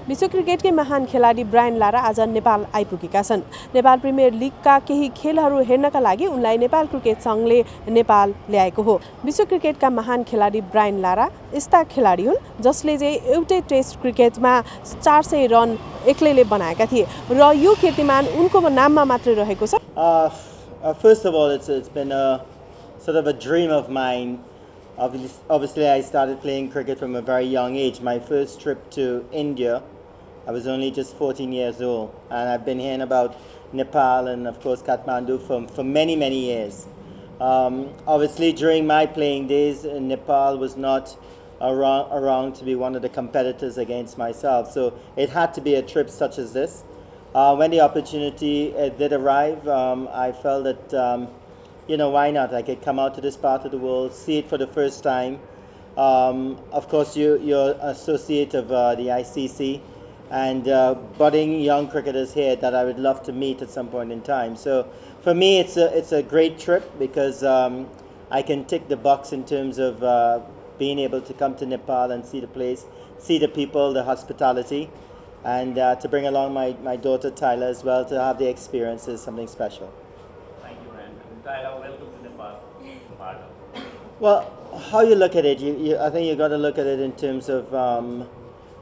विश्व क्रिकेटकै महान खेलाडी ब्रायन लारा आज नेपाल आइपुगेका छन्। नेपाल प्रिमियर लिगका केही खेलहरू हेर्नका लागि उनलाई नेपाल क्रिकेट सङ्घले नेपाल ल्याएको हो। विश्व क्रिकेटका महान खेलाडी ब्रायन लारा यस्ता खेलाडी हुन् जसले चाहिँ एउटै टेस्ट क्रिकेटमा 400 रन एक्लैले बनाएका थिए र यो कीर्तिमान उनको नाममा मात्रै रहेको छ। First of all, it's been a sort of a dream of mine. Obviously, I started playing cricket from a very young age. My first trip to India, I was only just 14 years old, and I've been hearing about Nepal and of course Kathmandu for many, many years. Obviously, during my playing days, Nepal was not around to be one of the competitors against myself, so it had to be a trip such as this. When the opportunity did arrive, I felt that why not? I could come out to this part of the world, see it for the first time. Of course, you're associate of the ICC and budding young cricketers here that I would love to meet at some point in time. So for me, it's a great trip because I can tick the box in terms of being able to come to Nepal and see the place, see the people, the hospitality, and to bring along my daughter Tyler as well to have the experience is something special. Tyler, welcome to Nepal. Well, how you look at it, I think you got to look at it in terms of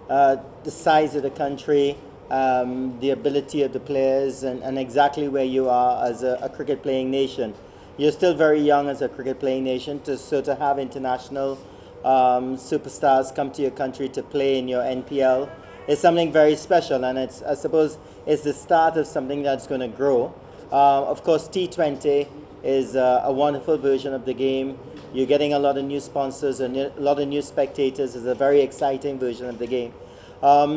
the size of the country, the ability of the players, and exactly where you are as a cricket playing nation. You're still very young as a cricket playing nation, so to have international superstars come to your country to play in your NPL is something very special, and I suppose it's the start of something that's going to grow. Of course, T20 is a wonderful version of the game. You're getting a lot of new sponsors and a lot of new spectators. It's a very exciting version of the game.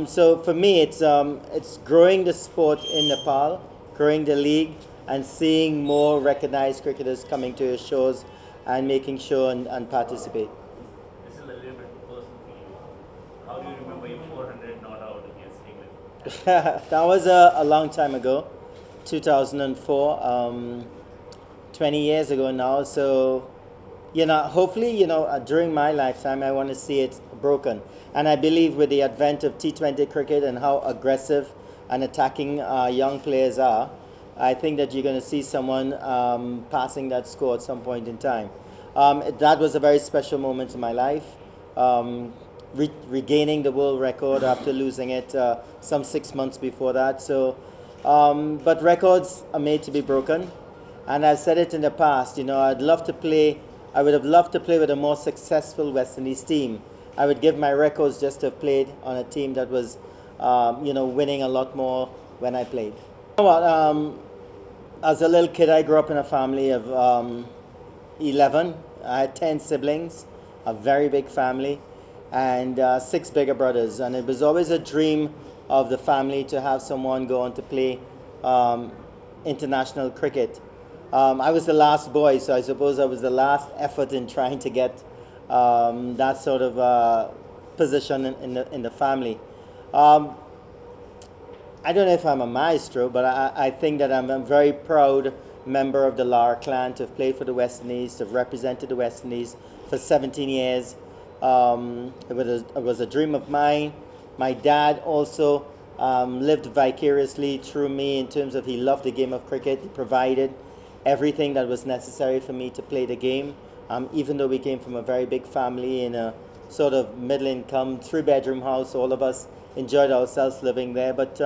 So for me, it's growing the sport in Nepal, growing the league, and seeing more recognized cricketers coming to your shows and making sure and participate. This is a little bit personal for you. How do you remember your 400 not out against England? That was a long time ago, 2004. 20 years ago now, so hopefully during my lifetime I want to see it broken, and I believe with the advent of T20 cricket and how aggressive and attacking young players are, I think that you're going to see someone passing that score at some point in time. That was a very special moment in my life, regaining the world record after losing it some 6 months before that. So but records are made to be broken. And I've said it in the past, I would have loved to play with a more successful West Indies team. I would give my records just to have played on a team that was, winning a lot more when I played. As a little kid, I grew up in a family of 11. I had 10 siblings, a very big family, and 6 bigger brothers. And it was always a dream of the family to have someone go on to play international cricket. I was the last boy, so I suppose I was the last effort in trying to get that sort of position in the family. I don't know if I'm a maestro, but I think that I'm a very proud member of the Lara clan to have played for the West Indies, to have represented the West Indies for 17 years. It was a dream of mine. My dad also lived vicariously through me in terms of he loved the game of cricket. He provided everything that was necessary for me to play the game, even though we came from a very big family in a sort of middle income 3-bedroom house. All of us enjoyed ourselves living there, but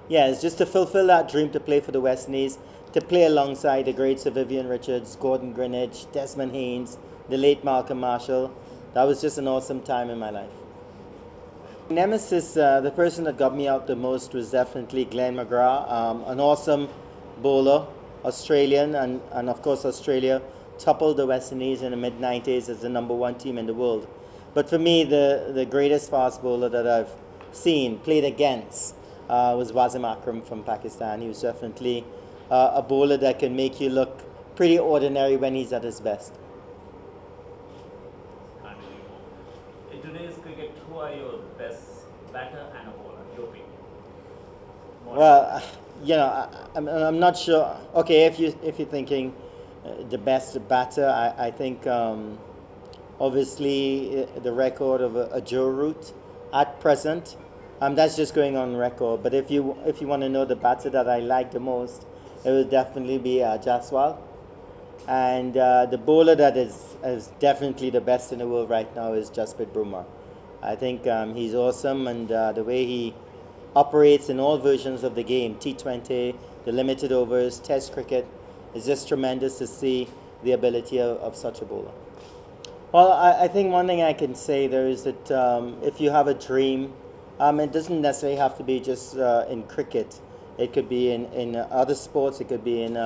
it's just to fulfill that dream to play for the West Indies, to play alongside the greats of Vivian Richards, Gordon Greenidge, Desmond Haynes, the late Malcolm Marshall. That was just an awesome time in my life. Nemesis, the person that got me out the most was definitely Glenn McGrath, an awesome bowler, Australian, and of course Australia toppled the West Indies in the mid-90s as the #1 team in the world. But for me, the greatest fast bowler that I've seen, played against, was Wasim Akram from Pakistan. He was definitely a bowler that can make you look pretty ordinary when he's at his best. In today's cricket, who are your best batter and a bowler? Your pick. Well, I'm not sure. Okay, if you're thinking the best batter, I think obviously the record of a Joe Root at present That's just going on record. But if you want to know the batter that I like the most, it would definitely be Jaswal. And the bowler that is definitely the best in the world right now is Jasprit Bumrah. I think he's awesome, and the way he operates in all versions of the game, T20, the limited overs, Test cricket, it's just tremendous to see the ability of such a bowler. Well, I think one thing I can say there is that if you have a dream, it doesn't necessarily have to be just in cricket. It could be in other sports, it could be in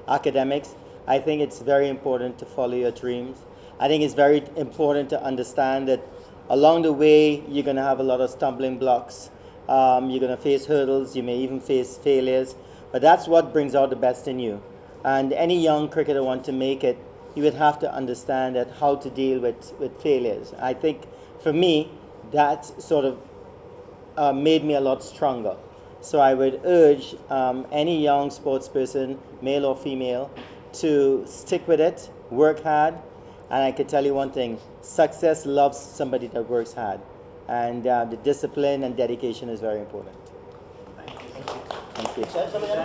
academics. I think it's very important to follow your dreams. I think it's very important to understand that along the way, you're going to have a lot of stumbling blocks. You're going to face hurdles. You may even face failures. But that's what brings out the best in you. And any young cricketer want to make it, you would have to understand that how to deal with failures. I think for me, that sort of made me a lot stronger. So I would urge any young sports person, male or female, to stick with it, work hard, and I can tell you one thing, success loves somebody that works hard, and the discipline and dedication is very important. Thank you.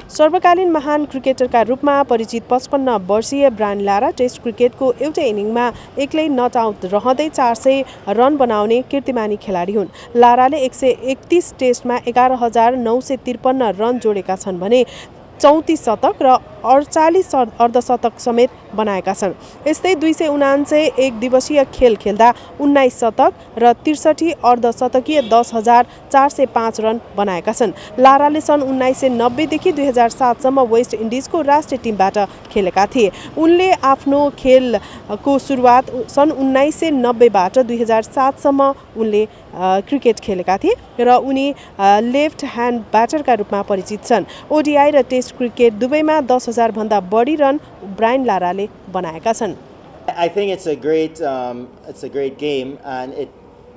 सर्वकालीन महान क्रिकेटरका रूपमा परिचित 55 वर्षीय Brian Lara test क्रिकेटको एउटै इनिङमा एक्लै नट out रहँदै 400 run बनाउने कीर्तिमानी खेलाडी हुन्। लाराले 131 टेस्टमा 11,953 रन जोडेका छन् भने 34 शतक र 48 अर्धशतक समेत बनाएका छन्। यस्तै 279 एक दिवसीय खेल खेल्दा 19 शतक र 63 अर्धशतकीय 10,405 रन बनाएका छन्। लाराले सन् 1990 देखि 2007 सम्म वेस्ट इन्डिजको राष्ट्रिय टिमबाट खेलेका थिए। उनले आफ्नो खेलको सुरुवात सन् 1990 बाट 2007 सम्म उनले क्रिकेट खेलेका थिए र उनी लेफ्ट ह्यान्ड ब्याटरका रूपमा परिचित छन्। ओडिआई र टेस्ट क्रिकेट दुवैमा 10,000 भन्दा बढी रन ब्रायन लाराले बनाएका छन्। I think it's a great game, and it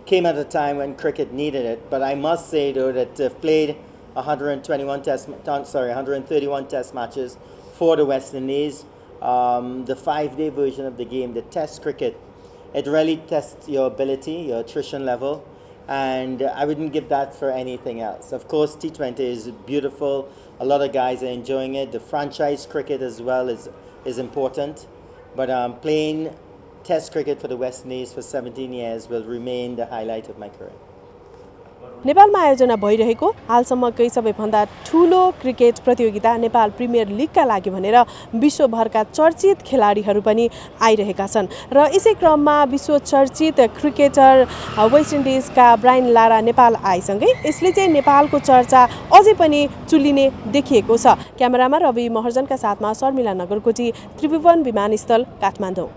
came at a time when cricket needed it. But I must say though that they've played 131 test matches for the West Indies. The 5-day version of the game, the Test cricket, it really tests your ability, your attrition level, and I wouldn't give that for anything else. Of course, T20 is beautiful. A lot of guys are enjoying it. The franchise cricket as well is important. But playing Test cricket for the West Indies for 17 years will remain the highlight of my career. नेपालमा आयोजना भइरहेको हालसम्मकै सबैभन्दा ठूलो cricket प्रतियोगिता Nepal premier लिगका लागि भनेर विश्वभरका चर्चित खेलाडीहरू पनि आइरहेका छन् र यसै क्रममा विश्व चर्चित क्रिकेटर वेस्ट इन्डिजका ब्रायन लारा नेपाल आइसँगै यसले चाहिँ नेपालको चर्चा अझै पनि चुलिने देखिएको छ। क्यामेरामा रवि महर्जनका साथमा शर्मिला नगरकोटी, त्रिभुवन विमानस्थल, काठमाडौँ।